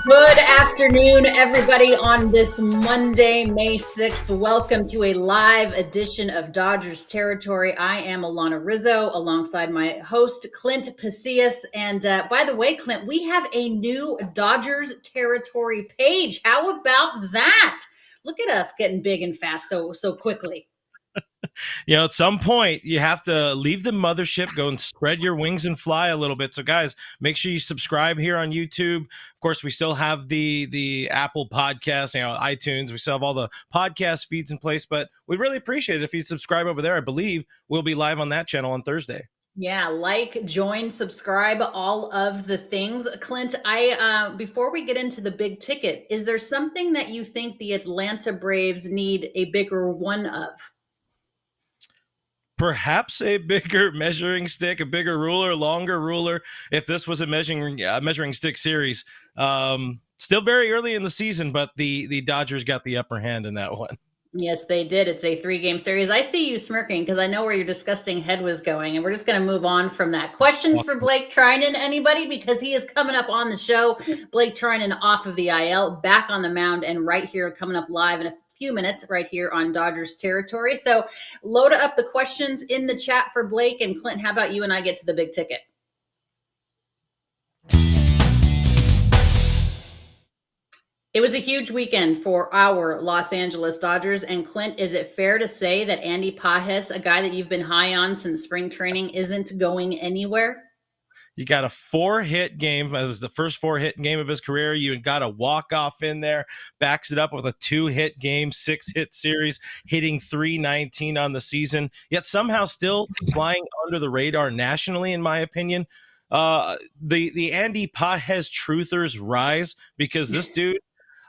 Good afternoon, everybody, on this Monday, May 6th. Welcome to a live edition of Dodgers Territory. I am Alanna Rizzo alongside my host, Clint Pasillas. And by the way, Clint, we have a new Dodgers Territory page. How about that? Look at us getting big and fast so quickly. At some point you have to leave the mothership, go and spread your wings and fly a little bit. So guys, make sure you subscribe here on YouTube. Of course, we still have the Apple podcast, iTunes. We still have all the podcast feeds in place, but we'd really appreciate it if you subscribe over there. I believe we'll be live on that channel on Thursday. Yeah, like, join, subscribe, all of the things. Clint, before we get into the big ticket, is there something that you think the Atlanta Braves need a bigger one of? Perhaps a bigger measuring stick, a bigger ruler, longer ruler. If this was a measuring stick series, still very early in the season, but the Dodgers got the upper hand in that one. Yes, they did. It's a 3-game series. I see you smirking because I know where your disgusting head was going, and we're just going to move on from that. Questions for Blake Treinen, anybody? Because he is coming up on the show. Blake Treinen off of the IL, back on the mound, and right here coming up live in a few minutes right here on Dodgers Territory. So load up the questions in the chat for Blake. And Clint, how about you and I get to the big ticket? It was a huge weekend for our Los Angeles Dodgers. And Clint, is it fair to say that Andy Pajes, a guy that you've been high on since spring training, isn't going anywhere? You got a 4-hit game. It was the first 4-hit game of his career. You got a walk-off in there, backs it up with a 2-hit game, 6-hit series, hitting .319 on the season, yet somehow still flying under the radar nationally, in my opinion. The Andy Pajes truthers rise because this dude,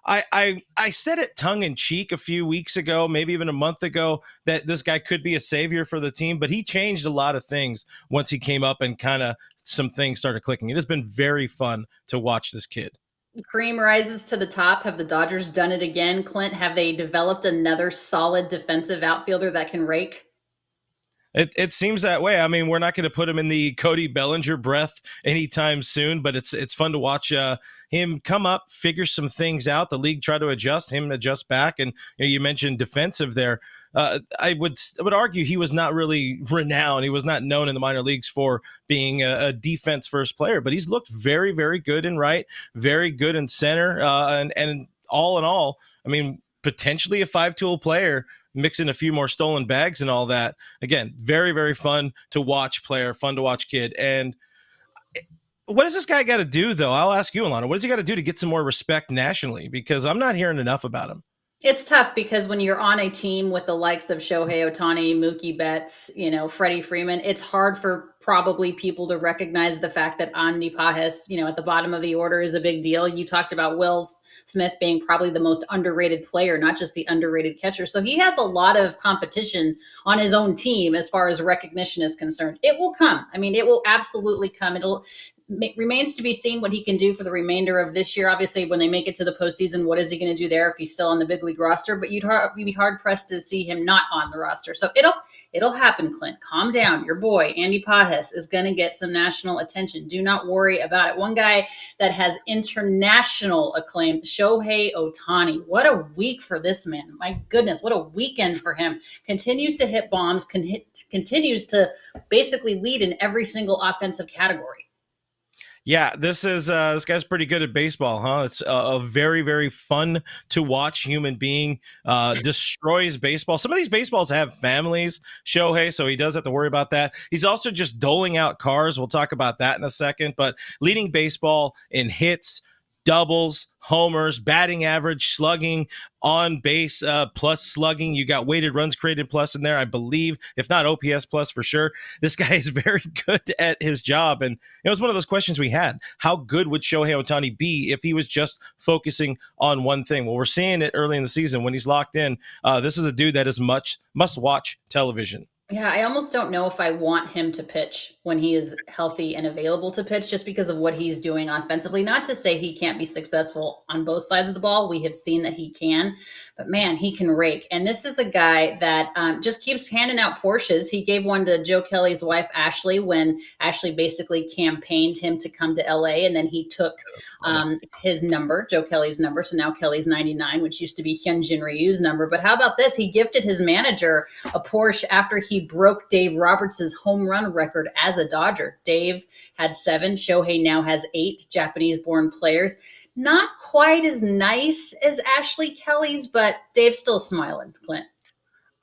I said it tongue-in-cheek a few weeks ago, maybe even a month ago, that this guy could be a savior for the team, but he changed a lot of things once he came up and kind of some things started clicking. It has been very fun to watch this kid. Cream rises to the top. Have the Dodgers done it again? Clint, have they developed another solid defensive outfielder that can rake? It seems that way. I mean, we're not going to put him in the Cody Bellinger breath anytime soon, but it's fun to watch him come up, figure some things out. The league try to adjust, him adjust back, and you mentioned defensive there. I would argue he was not really renowned. He was not known in the minor leagues for being a defense first player, but he's looked very, very good in right, very good in center, and all in all, I mean, potentially a 5-tool player, mixing a few more stolen bags and all that. Again, very, very fun to watch player, fun to watch kid. And what does this guy got to do, though? I'll ask you, Alanna, what does he got to do to get some more respect nationally? Because I'm not hearing enough about him. It's tough because when you're on a team with the likes of Shohei Ohtani, Mookie Betts, Freddie Freeman, it's hard for probably people to recognize the fact that Andy Pajes, at the bottom of the order is a big deal. You talked about Will Smith being probably the most underrated player, not just the underrated catcher. So he has a lot of competition on his own team as far as recognition is concerned. It will come. I mean, it will absolutely come. Remains to be seen what he can do for the remainder of this year. Obviously, when they make it to the postseason, what is he going to do there if he's still on the big league roster? But you'd be hard pressed to see him not on the roster. So it'll happen, Clint. Calm down. Your boy, Andy Pajes, is going to get some national attention. Do not worry about it. One guy that has international acclaim, Shohei Ohtani. What a week for this man. My goodness, what a weekend for him. Continues to hit bombs, continues to basically lead in every single offensive category. Yeah, this guy's pretty good at baseball, huh? It's a very, very fun to watch human being, destroys baseball. Some of these baseballs have families, Shohei, so he does have to worry about that. He's also just doling out cars. We'll talk about that in a second, but leading baseball in hits, doubles, homers, batting average, slugging, on base plus slugging. You got weighted runs created plus in there, I believe, if not OPS plus for sure. This guy is very good at his job. And it was one of those questions we had. How good would Shohei Ohtani be if he was just focusing on one thing? Well, we're seeing it early in the season when he's locked in. This is a dude that is must-watch television. Yeah, I almost don't know if I want him to pitch when he is healthy and available to pitch just because of what he's doing offensively. Not to say he can't be successful on both sides of the ball. We have seen that he can, but man, he can rake. And this is the guy that just keeps handing out Porsches. He gave one to Joe Kelly's wife, Ashley, when Ashley basically campaigned him to come to LA. And then he took Funny. his number, Joe Kelly's number. So now Kelly's 99, which used to be Hyunjin Ryu's number. But how about this? He gifted his manager a Porsche after he broke Dave Roberts' home run record as a Dodger. Dave had 7. Shohei now has 8 Japanese-born players. Not quite as nice as Ashley Kelly's, but Dave's still smiling, Clint.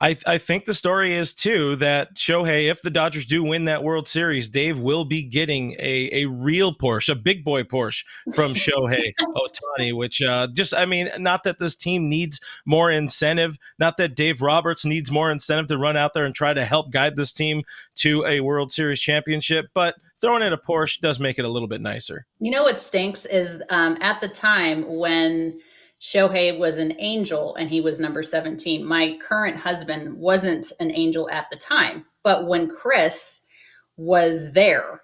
I think the story is too that Shohei, if the Dodgers do win that World Series, Dave will be getting a real Porsche, a big boy Porsche from Shohei Ohtani, which I mean, not that this team needs more incentive, not that Dave Roberts needs more incentive to run out there and try to help guide this team to a World Series championship, but throwing in a Porsche does make it a little bit nicer. You know what stinks is at the time when Shohei was an Angel and he was number 17. My current husband wasn't an Angel at the time, but when Chris was there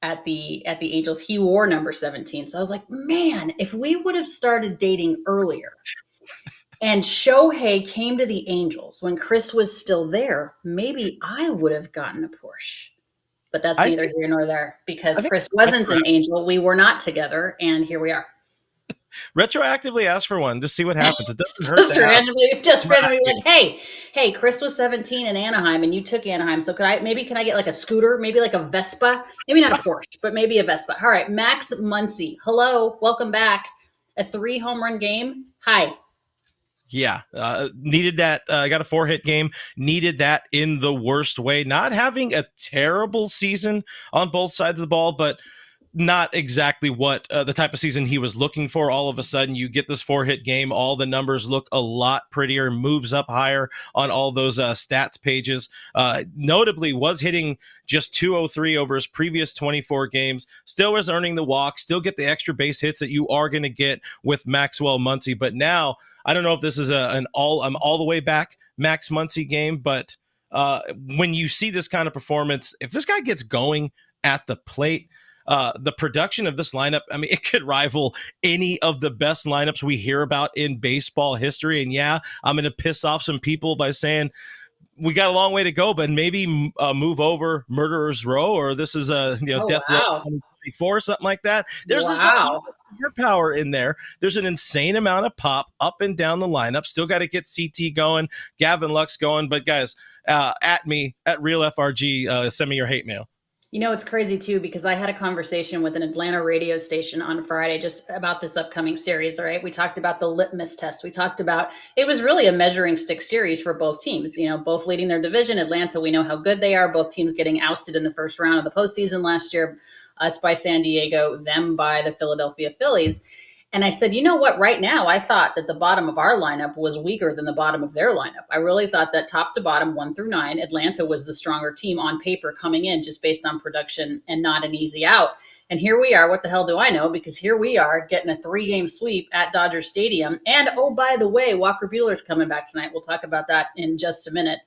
at the Angels, he wore number 17. So I was like, man, if we would have started dating earlier and Shohei came to the Angels when Chris was still there, maybe I would have gotten a Porsche. But that's I neither think here nor there because I think Chris wasn't an Angel. We were not together, and here we are. retroactively ask for one to see what happens. It doesn't hurt just to have. randomly, like, hey, Chris was 17 in Anaheim, and you took Anaheim. So can I get like a scooter, maybe like a Vespa, maybe not a Porsche, but maybe a Vespa. All right, Max Muncy, hello, welcome back. A 3 home run game. Hi. Yeah, needed that. Got a 4-hit game. Needed that in the worst way. Not having a terrible season on both sides of the ball, but not exactly what the type of season he was looking for. All of a sudden, you get this 4-hit game. All the numbers look a lot prettier, moves up higher on all those stats pages. Notably, was hitting just 203 over his previous 24 games. Still was earning the walk. Still get the extra base hits that you are going to get with Maxwell Muncy. But now, I don't know if this is I'm all the way back Max Muncy game, but when you see this kind of performance, if this guy gets going at the plate, the production of this lineup, I mean, it could rival any of the best lineups we hear about in baseball history. And yeah, I'm going to piss off some people by saying we got a long way to go, but maybe move over Murderer's Row, or this is a Oh, Death Row wow. 2024, something like that. There's just a lot Wow. of your power in there. There's an insane amount of pop up and down the lineup. Still got to get CT going, Gavin Lux going. But guys, at me at Real FRG, send me your hate mail. You know, it's crazy too, because I had a conversation with an Atlanta radio station on Friday just about this upcoming series. All right. We talked about the litmus test. We talked about it was really a measuring stick series for both teams, both leading their division. Atlanta, we know how good they are. Both teams getting ousted in the first round of the postseason last year, us by San Diego, them by the Philadelphia Phillies. And I said, you know what? Right now, I thought that the bottom of our lineup was weaker than the bottom of their lineup. I really thought that top to bottom, 1 through 9, Atlanta was the stronger team on paper coming in just based on production and not an easy out. And here we are. What the hell do I know? Because here we are getting a 3-game sweep at Dodger Stadium. And oh, by the way, Walker Buehler's coming back tonight. We'll talk about that in just a minute.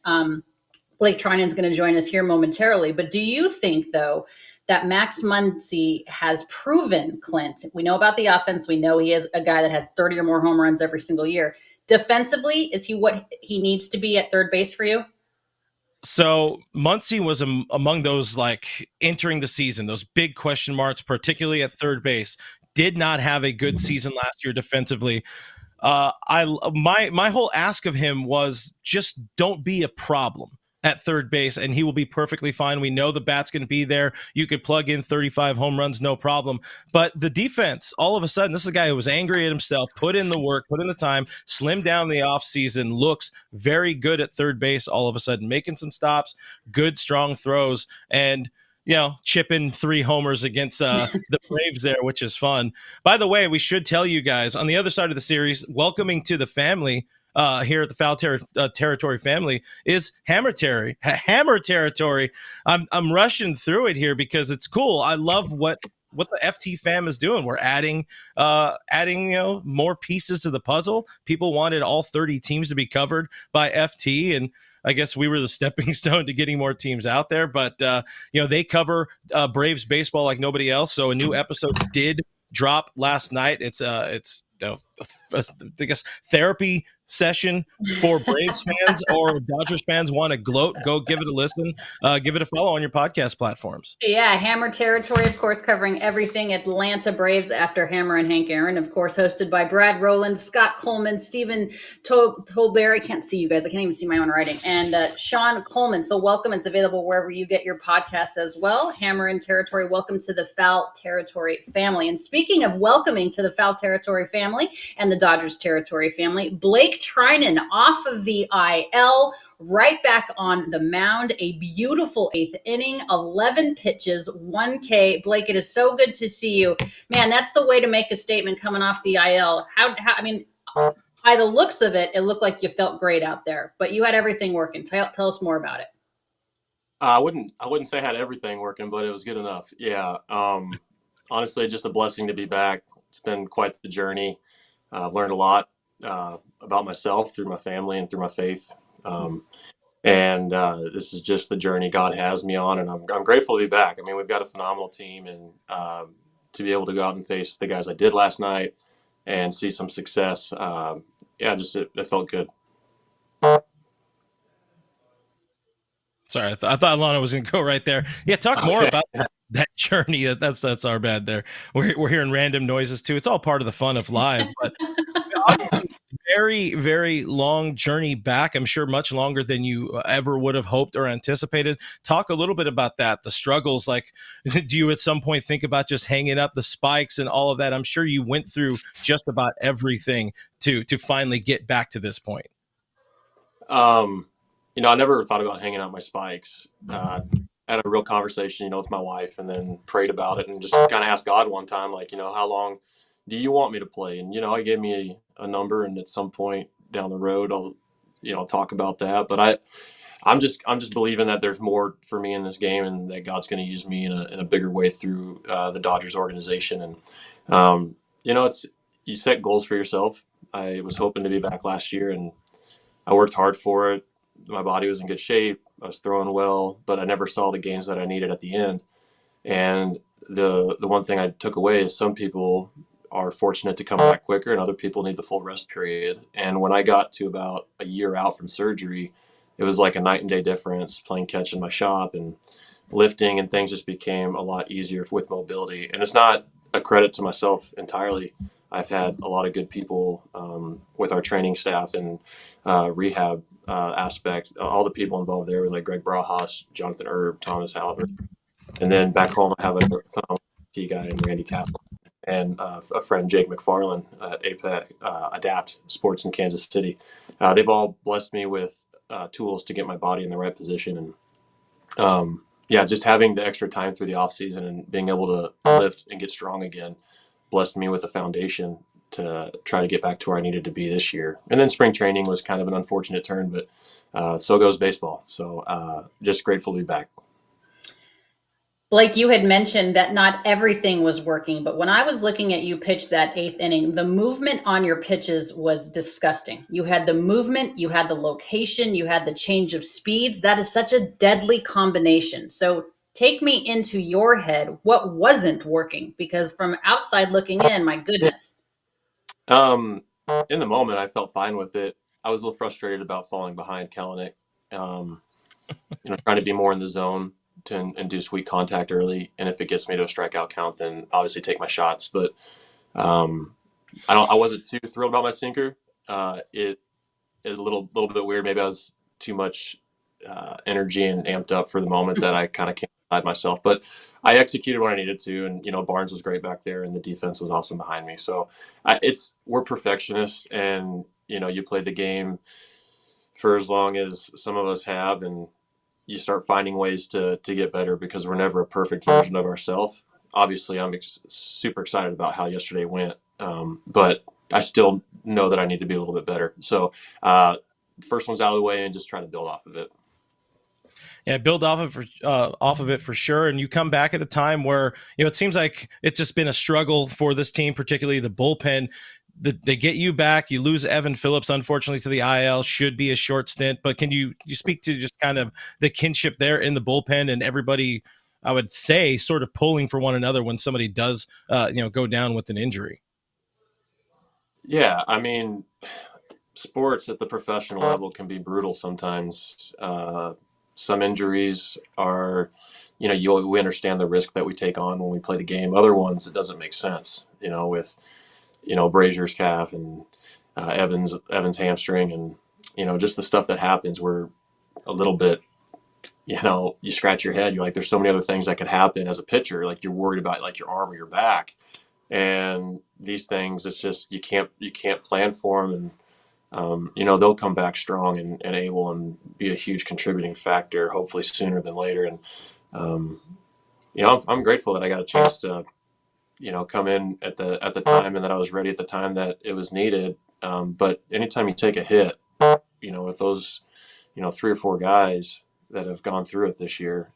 Blake Treinen's going to join us here momentarily. But do you think, though, that Max Muncy has proven, Clint, we know about the offense. We know he is a guy that has 30 or more home runs every single year. Defensively, is he what he needs to be at third base for you? So Muncy was among those like entering the season, those big question marks, particularly at third base. Did not have a good season last year defensively. My whole ask of him was just don't be a problem at third base, and he will be perfectly fine. We know the bat's going to be there. You could plug in 35 home runs, no problem. But the defense, all of a sudden, this is a guy who was angry at himself, put in the work, put in the time, slimmed down the offseason, looks very good at third base all of a sudden, making some stops, good, strong throws, and chipping 3 homers against the Braves there, which is fun. By the way, we should tell you guys, on the other side of the series, welcoming to the family, here at the Foul Territory family is Hammer Territory. I'm rushing through it here because it's cool. I love what the FT fam is doing. We're adding more pieces to the puzzle. People wanted all 30 teams to be covered by FT, and I guess we were the stepping stone to getting more teams out there. But they cover Braves baseball like nobody else. So a new episode did drop last night. It's I guess therapy session for Braves fans or Dodgers fans want to gloat. Go give it a listen. Give it a follow on your podcast platforms. Yeah, Hammer Territory, of course, covering everything Atlanta Braves after Hammer and Hank Aaron, of course, hosted by Brad Rowland, Scott Coleman, Stephen Tolberry. I can't see you guys. I can't even see my own writing. And Sean Coleman. So welcome. It's available wherever you get your podcasts as well. Hammer and Territory, welcome to the Foul Territory family. And speaking of welcoming to the Foul Territory family and the Dodgers Territory family, Blake Treinen off of the IL, right back on the mound. A beautiful eighth inning, 11 pitches, 1K. Blake, it is so good to see you. Man, that's the way to make a statement coming off the IL. I mean, by the looks of it, it looked like you felt great out there, but you had everything working. Tell us more about it. I wouldn't say I had everything working, but it was good enough. Yeah. Honestly, just a blessing to be back. It's been quite the journey. I've learned a lot about myself through my family and through my faith. And this is just the journey God has me on, and I'm grateful to be back. I mean, we've got a phenomenal team, and to be able to go out and face the guys I did last night and see some success, it felt good. Sorry, I thought Alanna was going to go right there. Yeah, talk more about that journey. That's our bad there. We're hearing random noises too. It's all part of the fun of live, but obviously very, very long journey back. I'm sure much longer than you ever would have hoped or anticipated. Talk a little bit about that, the struggles. Like, do you at some point think about just hanging up the spikes and all of that? I'm sure you went through just about everything to finally get back to this point. I never thought about hanging out my spikes. Had a real conversation, with my wife, and then prayed about it and just kind of asked God one time, like, how long do you want me to play? And, he gave me a number, and at some point down the road, I'll talk about that. But I'm just believing that there's more for me in this game, and that God's going to use me in a bigger way through the Dodgers organization. And, you set goals for yourself. I was hoping to be back last year, and I worked hard for it. My body was in good shape. I was throwing well, but I never saw the gains that I needed at the end. And the one thing I took away is some people are fortunate to come back quicker, and other people need the full rest period. And when I got to about a year out from surgery, it was like a night and day difference playing catch in my shop and lifting, and things just became a lot easier with mobility. And it's not a credit to myself entirely. I've had a lot of good people with our training staff and rehab aspect. All the people involved there were like Greg Brajas, Jonathan Erb, Thomas Halbert. And then back home, I have a phenomenal guy named Randy Castle and a friend, Jake McFarland at APEC, Adapt Sports in Kansas City. They've all blessed me with tools to get my body in the right position. And just having the extra time through the off season and being able to lift and get strong again blessed me with a foundation to try to get back to where I needed to be this year. And then spring training was kind of an unfortunate turn, but so goes baseball. So just grateful to be back. Blake, you had mentioned that not everything was working, but when I was looking at you pitch that eighth inning, the movement on your pitches was disgusting. You had the movement, you had the location, you had the change of speeds. That is such a deadly combination. So take me into your head. What wasn't working? Because from outside looking in, my goodness. In the moment, I felt fine with it. I was a little frustrated about falling behind Kellenic, trying to be more in the zone and do sweet contact early. And if it gets me to a strikeout count, then obviously take my shots. But I wasn't too thrilled about my sinker. It is a little bit weird. Maybe I was too much energy and amped up for the moment that I kind of can't decide myself. But I executed what I needed to, and Barnes was great back there, and the defense was awesome behind me. So we're perfectionists, and you play the game for as long as some of us have, and you start finding ways to get better because we're never a perfect version of ourselves. Obviously, I'm super excited about how yesterday went, but I still know that I need to be a little bit better. So the first one's out of the way and just trying to build off of it. Yeah, build off of it for sure. And you come back at a time where it seems like it's just been a struggle for this team, particularly the bullpen. they get you back. You lose Evan Phillips, unfortunately, to the IL. Should be a short stint, but can you speak to just kind of the kinship there in the bullpen and everybody? I would say sort of pulling for one another when somebody does, go down with an injury. Yeah, I mean, sports at the professional level can be brutal sometimes. Some injuries are, we understand the risk that we take on when we play the game. Other ones, it doesn't make sense. With Brazier's calf and Evans hamstring, and just the stuff that happens. We're a little bit, you scratch your head. You're like, there's so many other things that could happen as a pitcher. Like you're worried about like your arm or your back, and these things. It's just you can't plan for them, and they'll come back strong and able and be a huge contributing factor, hopefully sooner than later. And, I'm grateful that I got a chance to, come in at the time and that I was ready at the time that it was needed. But anytime you take a hit, with those, three or four guys that have gone through it this year,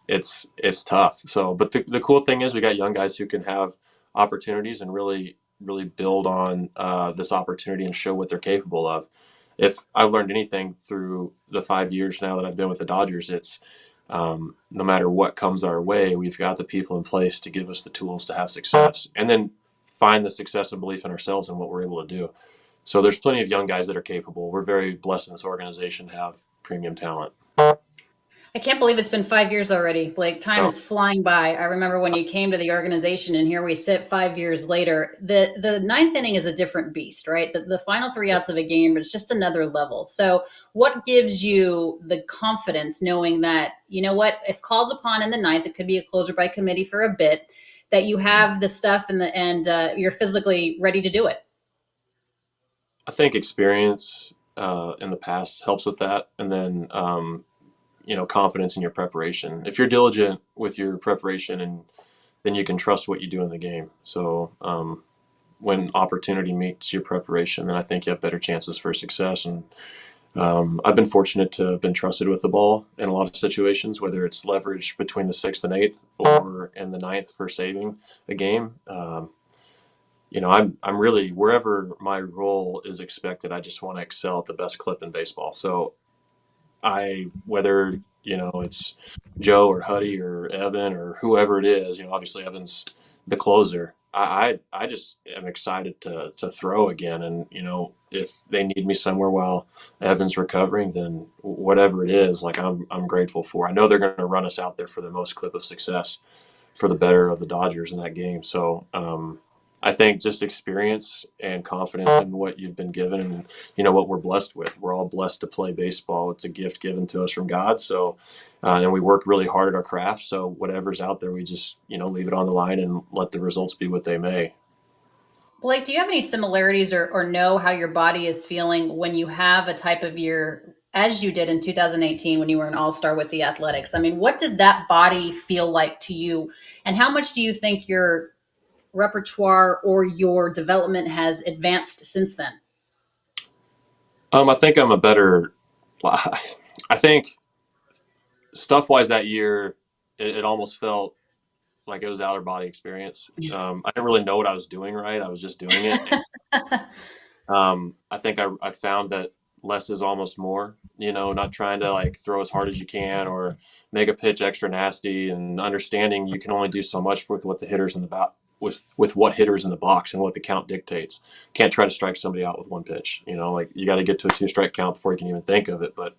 it's tough. So, but the cool thing is we got young guys who can have opportunities and really build on this opportunity and show what they're capable of. If I've learned anything through the 5 years now that I've been with the Dodgers, it's no matter what comes our way, we've got the people in place to give us the tools to have success, and then find the success and belief in ourselves and what we're able to do. So there's plenty of young guys that are capable. We're very blessed in this organization to have premium talent. I can't believe it's been 5 years already, Blake. Time Oh, is flying by. I remember when you came to the organization, and here we sit 5 years later. The ninth inning is a different beast, right? The final three yeah. outs of a game is just another level. So, what gives you the confidence knowing that, you know what, if called upon in the ninth, it could be a closer by committee for a bit, that you have the stuff and you're physically ready to do it? I think experience in the past helps with that, and then confidence in your preparation. If you're diligent with your preparation, and then you can trust what you do in the game. So when opportunity meets your preparation, then I think you have better chances for success. And I've been fortunate to have been trusted with the ball in a lot of situations, whether it's leverage between the sixth and eighth or in the ninth for saving a game. I'm really wherever my role is expected. I just want to excel at the best clip in baseball. So whether it's Joe or Huddy or Evan or whoever it is, obviously Evan's the closer. I just am excited to throw again, and if they need me somewhere while Evan's recovering, then whatever it is, like I'm grateful for. I know they're going to run us out there for the most clip of success for the better of the Dodgers in that game. So I think just experience and confidence in what you've been given, and what we're blessed with. We're all blessed to play baseball. It's a gift given to us from God. So, and we work really hard at our craft. So whatever's out there, we just leave it on the line and let the results be what they may. Blake, do you have any similarities or know how your body is feeling when you have a type of year as you did in 2018 when you were an all-star with the Athletics? I mean, what did that body feel like to you? And how much do you think your repertoire or your development has advanced since then? I think I'm a better. I think stuff wise that year, it almost felt like it was outer body experience. I didn't really know what I was doing right. I was just doing it. I think I found that less is almost more. Not trying to like throw as hard as you can or make a pitch extra nasty, and understanding you can only do so much with what the hitters in the with what hitters in the box and what the count dictates. Can't try to strike somebody out with one pitch. Like you got to get to a two-strike count before you can even think of it. But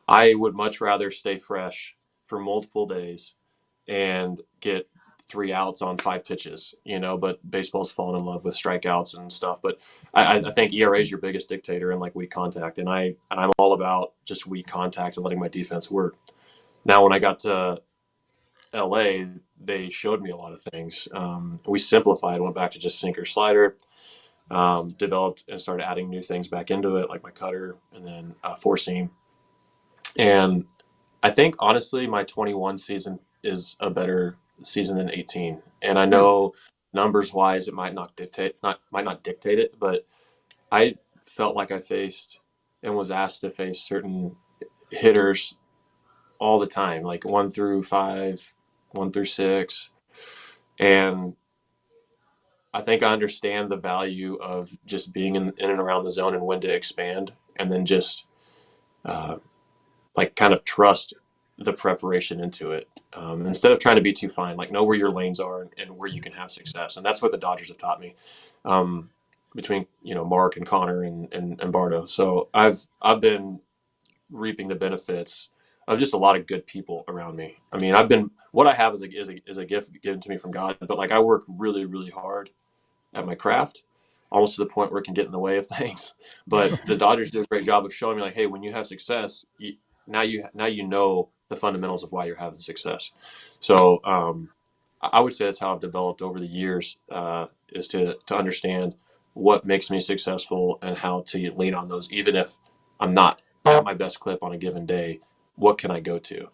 I would much rather stay fresh for multiple days and get three outs on five pitches, but baseball's fallen in love with strikeouts and stuff. But I think ERA is your biggest dictator in like weak contact. And I'm all about just weak contact and letting my defense work. Now, when I got to LA, they showed me a lot of things. We simplified, went back to just sinker slider, developed and started adding new things back into it, like my cutter and then four seam. And I think honestly, my 21 season is a better season than 18. And I Hmm. know numbers wise, it might not dictate it, but I felt like I faced and was asked to face certain hitters all the time, like 1 through 5, 1 through 6. And I think I understand the value of just being in and around the zone and when to expand, and then just uh, like kind of trust the preparation into it, instead of trying to be too fine. Like know where your lanes are and where you can have success, and that's what the Dodgers have taught me. Um, Between Mark and Connor and Bardo, so I've been reaping the benefits of just a lot of good people around me. I mean, I've been what I have is a gift given to me from God, but like I work really really hard at my craft, almost to the point where it can get in the way of things. But the Dodgers do a great job of showing me like, hey, when you have success, now you know the fundamentals of why you're having success. So I would say that's how I've developed over the years, is to understand what makes me successful and how to lean on those, even if I'm not at my best clip on a given day. What can I go to?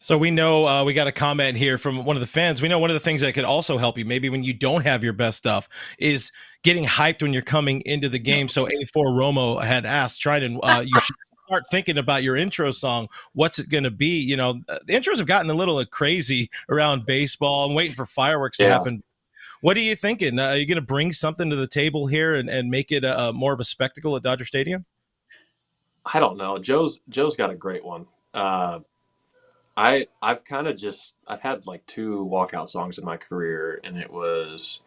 So we know we got a comment here from one of the fans. We know one of the things that could also help you, maybe when you don't have your best stuff, is getting hyped when you're coming into the game. So A4 Romo had asked Treinen, you should start thinking about your intro song. What's it going to be? The intros have gotten a little crazy around baseball. I'm waiting for fireworks to Yeah, happen. What are you thinking? Are you going to bring something to the table here and make it more of a spectacle at Dodger Stadium? I don't know. Joe's got a great one. I've kind of just I've had like two walkout songs in my career, and it was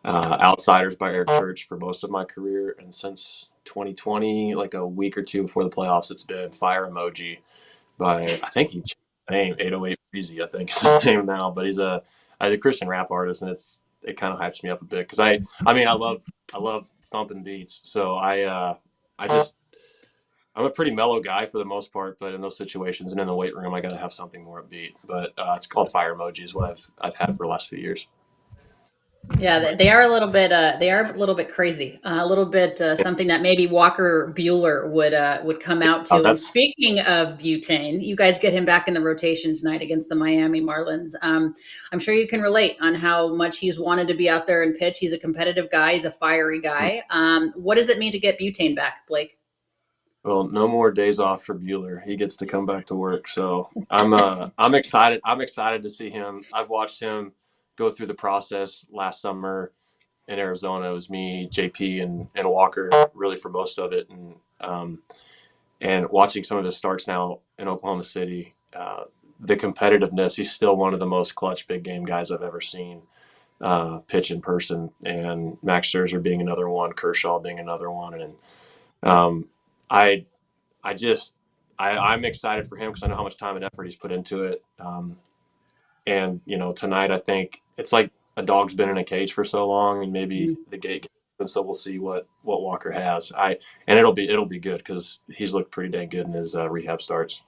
"Outsiders" by Eric Church for most of my career, and since 2020, like a week or two before the playoffs, it's been "Fire Emoji" by I think he changed his name 808 Breezy, I think is his name now, but he's a Christian rap artist, and it kind of hypes me up a bit because I mean I love thumping beats, so I just I'm a pretty mellow guy for the most part, but in those situations and in the weight room, I got to have something more upbeat. But it's called Fire Emoji, is what I've had for the last few years. Yeah, they are a little bit. They are a little bit crazy. A little bit something that maybe Walker Buehler would come out to. And That's speaking of butane, you guys get him back in the rotation tonight against the Miami Marlins. I'm sure you can relate on how much he's wanted to be out there and pitch. He's a competitive guy. He's a fiery guy. What does it mean to get butane back, Blake? well, no more days off for Bueller. He gets to come back to work, so I'm excited. I'm excited to see him. I've watched him go through the process last summer in Arizona. It was me, JP, and Walker really for most of it, and watching some of his starts now in Oklahoma City, the competitiveness. He's still one of the most clutch big game guys I've ever seen pitch in person. And Max Scherzer being another one, Kershaw being another one, and um, I I just I'm excited for him because I know how much time and effort he's put into it. And tonight I think it's like a dog's been in a cage for so long, and maybe the gate. And so we'll see what Walker has. And it'll be good because he's looked pretty dang good in his rehab starts.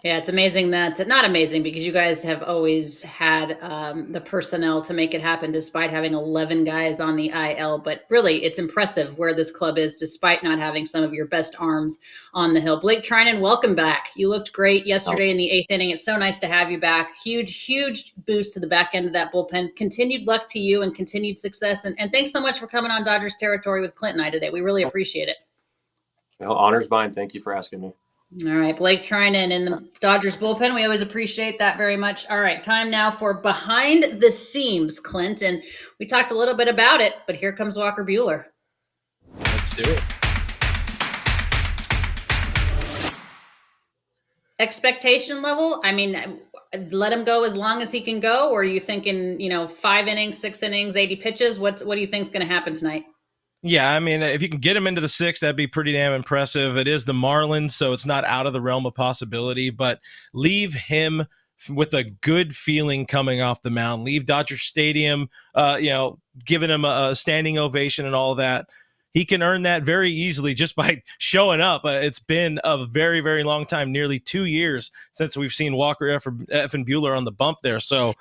Yeah, it's amazing that not amazing because you guys have always had the personnel to make it happen despite having 11 guys on the IL. But really, it's impressive where this club is despite not having some of your best arms on the hill. Blake Treinen, welcome back. You looked great yesterday in the eighth inning. It's so nice to have you back. Huge, huge boost to the back end of that bullpen. Continued luck to you and continued success. And thanks so much for coming on Dodgers territory with Clint and I today. We really appreciate it. Honors mine. Thank you for asking me. All right, Blake Treinen in the Dodgers bullpen. We always appreciate that very much. All right, time now for Behind the Seams, Clint. And we talked a little bit about it, but here comes Walker Buehler. Let's do it. Expectation level? I mean, let him go as long as he can go, or are you thinking, 5 innings, 6 innings, 80 pitches? What do you think's going to happen tonight? Yeah, I mean, if you can get him into the sixth, that'd be pretty damn impressive. It is the Marlins, so it's not out of the realm of possibility, but leave him with a good feeling coming off the mound. Leave Dodger Stadium, giving him a standing ovation and all that. He can earn that very easily just by showing up. It's been a very, very long time, nearly 2 years since we've seen Walker F. and Buehler on the bump there. So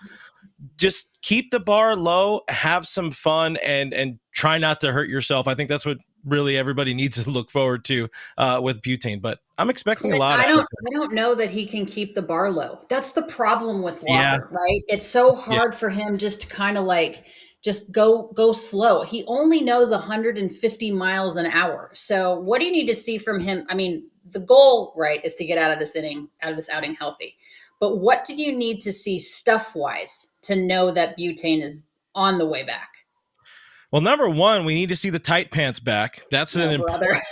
just keep the bar low, have some fun, and try not to hurt yourself. I think that's what really everybody needs to look forward to with butane. But I'm expecting a lot. I don't know that he can keep the bar low. That's the problem with Yeah. Walker, right? It's so Yeah. hard for him just to kind of like just go slow. He only knows 150 miles an hour. So what do you need to see from him? I mean, the goal, right, is to get out of this outing healthy. But what do you need to see stuff wise to know that butane on the way back. Well, number one, we need to see the tight pants back. That's an important.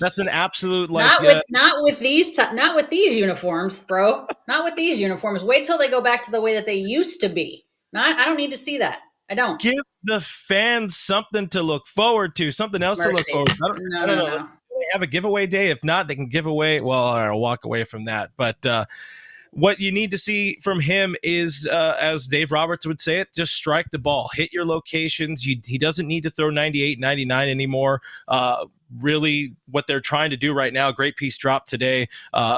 That's an absolute not with these uniforms, bro. Not with these uniforms. Wait till they go back to the way that they used to be. I don't need to see that. I don't. Give the fans something to look forward to, something else to look forward to. I don't know. No. They have a giveaway day. If not, they can give away. Well, I'll walk away from that. But what you need to see from him is, as Dave Roberts would say it, just strike the ball, hit your locations. He doesn't need to throw 98, 99 anymore. Really, what they're trying to do right now, great piece dropped today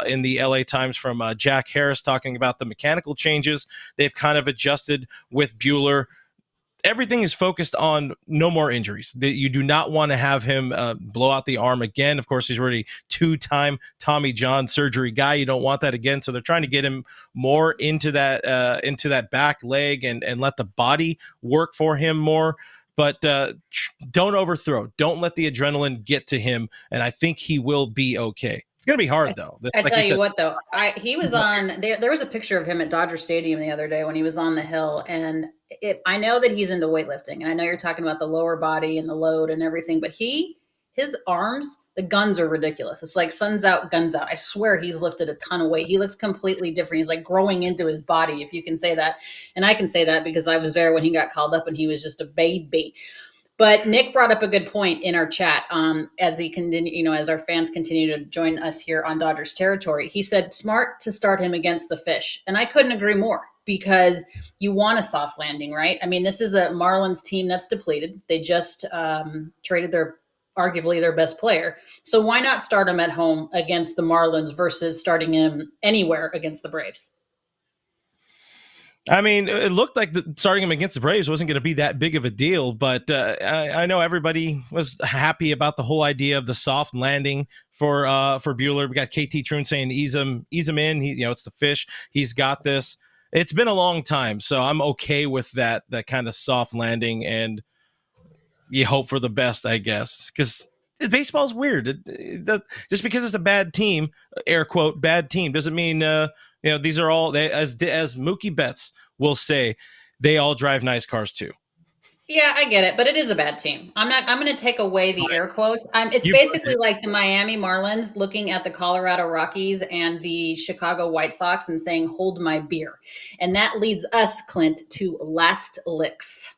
in the LA Times from Jack Harris talking about the mechanical changes they've kind of adjusted with Buehler. Everything is focused on no more injuries. You do not want to have him blow out the arm again. Of course, he's already two-time Tommy John surgery guy. You don't want that again. So they're trying to get him more into that back leg and let the body work for him more. But don't overthrow. Don't let the adrenaline get to him. And I think he will be okay. It's going to be hard, though. I tell you what, though, he was on there was a picture of him at Dodger Stadium the other day when he was on the hill. And I know that he's into weightlifting. And I know you're talking about the lower body and the load and everything. But his arms, the guns are ridiculous. It's like sun's out, guns out. I swear he's lifted a ton of weight. He looks completely different. He's like growing into his body, if you can say that. And I can say that because I was there when he got called up and he was just a baby. But Nick brought up a good point in our chat as he continue, as our fans continue to join us here on Dodgers territory. He said, smart to start him against the fish. And I couldn't agree more because you want a soft landing, right? I mean, this is a Marlins team that's depleted. They just traded arguably their best player. So why not start him at home against the Marlins versus starting him anywhere against the Braves? I mean, it looked like starting him against the Braves wasn't going to be that big of a deal, but I know everybody was happy about the whole idea of the soft landing for Buehler. We got KT Troon saying ease him in. It's the fish. He's got this. It's been a long time, so I'm okay with that kind of soft landing, and you hope for the best, I guess, because baseball's weird. Just because it's a bad team, air quote, bad team, doesn't mean these are all as Mookie Betts will say, they all drive nice cars too. Yeah, I get it, but it is a bad team. I'm going to take away the air quotes. It's basically like the Miami Marlins looking at the Colorado Rockies and the Chicago White Sox and saying, hold my beer. And that leads us, Clint, to last licks.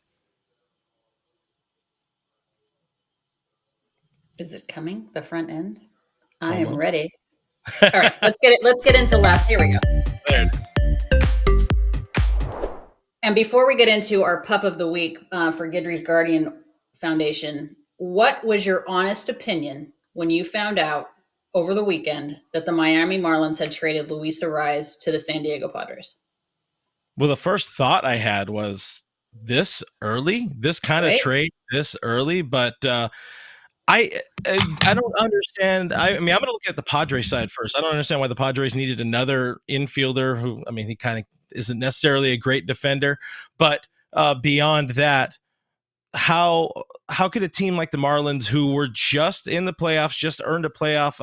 Is it coming? The front end? I am ready. All right, let's get into last. Here we go. There. And before we get into our pup of the week for Guidry's Guardian Foundation, what was your honest opinion when you found out over the weekend that the Miami Marlins had traded Luis Arraez to the San Diego Padres? Well, the first thought I had was this early, this kind of trade this early, but I don't understand. I mean, I'm going to look at the Padres side first. I don't understand why the Padres needed another infielder who, I mean, he kind of isn't necessarily a great defender, but beyond that, how could a team like the Marlins, who were just in the playoffs, just earned a playoff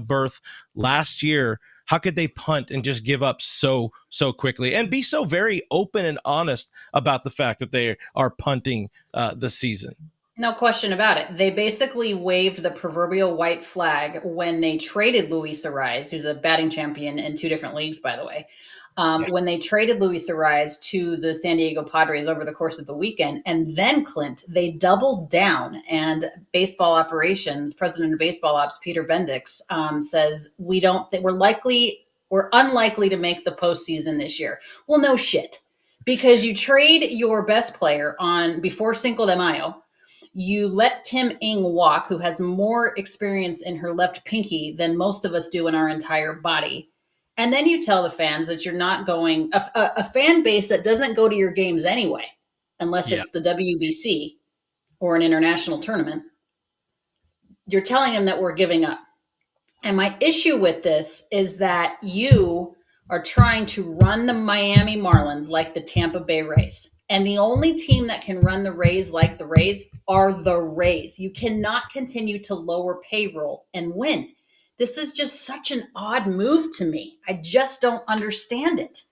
berth last year, how could they punt and just give up so quickly and be so very open and honest about the fact that they are punting the season? No question about it. They basically waved the proverbial white flag when they traded Luis Arraez, who's a batting champion in 2 different leagues, by the way. When they traded Luis Arraez to the San Diego Padres over the course of the weekend. And then, Clint, they doubled down, and baseball operations, president of baseball ops, Peter Bendix, says, we're unlikely to make the postseason this year. Well, no shit, because you trade your best player before Cinco de Mayo. You let Kim Ng walk, who has more experience in her left pinky than most of us do in our entire body. And then you tell the fans that you're not going, a fan base that doesn't go to your games anyway, unless it's the WBC or an international tournament. You're telling them that we're giving up. And my issue with this is that you are trying to run the Miami Marlins like the Tampa Bay Rays. And the only team that can run the Rays like the Rays are the Rays. You cannot continue to lower payroll and win. This is just such an odd move to me. I just don't understand it.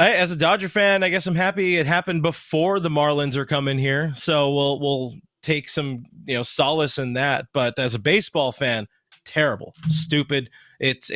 As a Dodger fan, I guess I'm happy it happened before the Marlins are coming here. So we'll take some solace in that. But as a baseball fan, terrible, stupid. It's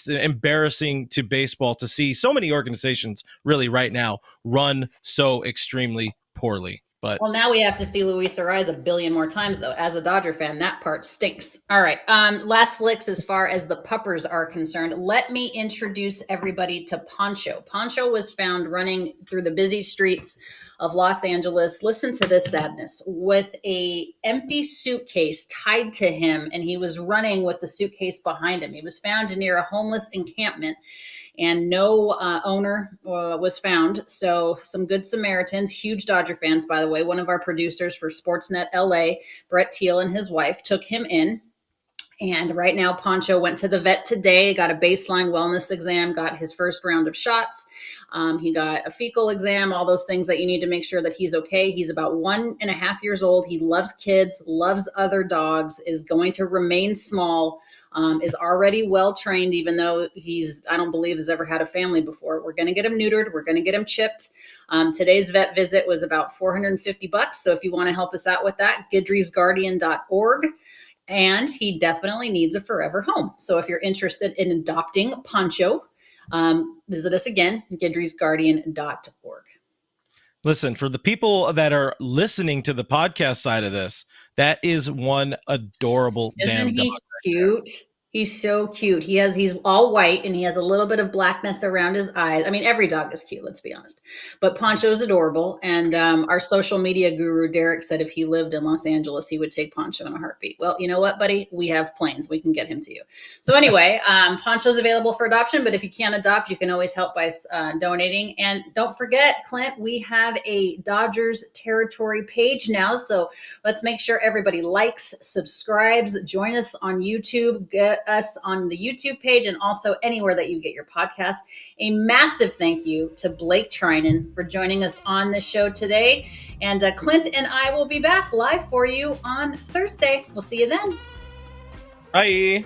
embarrassing to baseball to see so many organizations really right now run so extremely poorly. But Well, now we have to see Luis Arraez a billion more times, though. As a Dodger fan, that part stinks. All right. Last licks as far as the puppers are concerned. Let me introduce everybody to Poncho. Poncho was found running through the busy streets of Los Angeles. Listen to this sadness. With a empty suitcase tied to him, and he was running with the suitcase behind him. He was found near a homeless encampment, and no owner was found. So some good Samaritans, huge Dodger fans, by the way. One of our producers for Sportsnet LA, Brett Teal, and his wife took him in. And right now, Poncho went to the vet today, got a baseline wellness exam, got his first round of shots. He got a fecal exam, all those things that you need to make sure that he's okay. He's about 1.5 years old. He loves kids, loves other dogs, is going to remain small. Is already well trained, even though I don't believe has ever had a family before. We're going to get him neutered. We're going to get him chipped. Today's vet visit was about $450. So if you want to help us out with that, guidrysguardian.org. And he definitely needs a forever home. So if you're interested in adopting Poncho, visit us again, guidrysguardian.org. Listen, for the people that are listening to the podcast side of this, that is one adorable damn dog. Isn't he cute? He's so cute. He's all white and he has a little bit of blackness around his eyes. I mean, every dog is cute, let's be honest. But Poncho's adorable. And our social media guru, Derek, said if he lived in Los Angeles, he would take Poncho in a heartbeat. Well, you know what, buddy? We have planes. We can get him to you. So anyway, Poncho's available for adoption. But if you can't adopt, you can always help by donating. And don't forget, Clint, we have a Dodgers territory page now. So let's make sure everybody likes, subscribes, join us on YouTube, get us on the YouTube page, and also anywhere that you get your podcast. A massive thank you to Blake Treinen for joining us on the show today. And Clint and I will be back live for you on Thursday. We'll see you then. Bye.